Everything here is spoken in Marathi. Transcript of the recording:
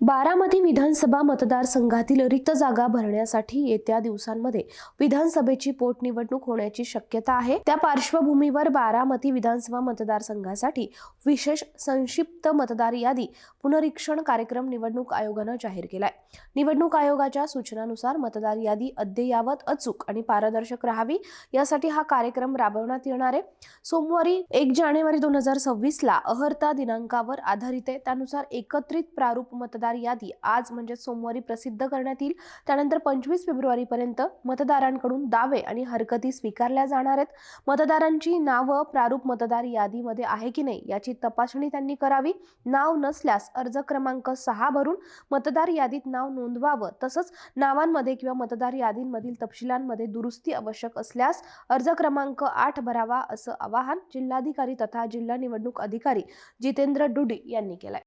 बारामती विधानसभा मतदारसंघातील रिक्त जागा भरण्यासाठी येत्या दिवसांमध्ये विधानसभेची पोटनिवडणूक होण्याची शक्यता आहे। त्या पार्श्वभूमीवर बारामती विधानसभा मतदारसंघासाठी विशेष संक्षिप्त मतदार यादी पुनरीक्षण कार्यक्रम निवडणूक आयोगानं जाहीर केलाय। निवडणूक आयोगाच्या सूचनानुसार मतदार यादी अद्ययावत, अचूक आणि पारदर्शक राहावी यासाठी हा कार्यक्रम राबवण्यात येणार आहे। सोमवारी 1 जानेवारी 2026 ला अहर्ता दिनांकावर आधारित आहे। त्यानुसार एकत्रित प्रारूप मतदार यादी आज म्हणजे सोमवारी प्रसिद्ध करण्यात येईल। त्यानंतर 25 फेब्रुवारी पर्यंत मतदारांकडून दावे आणि हरकती स्वीकारल्या जाणार आहेत। मतदारांची नावं प्रारूप मतदार यादीमध्ये आहे की नाही याची तपासणी त्यांनी करावी। नाव नसल्यास अर्ज क्रमांक 6 भरून मतदार यादीत नाव नोंदवावं। तसंच नावांमध्ये किंवा मतदार यादींमधील तपशिलांमध्ये दुरुस्ती आवश्यक असल्यास अर्ज क्रमांक 8 भरावा, असं आवाहन जिल्हाधिकारी तथा जिल्हा निवडणूक अधिकारी जितेंद्र डुडी यांनी केलंय।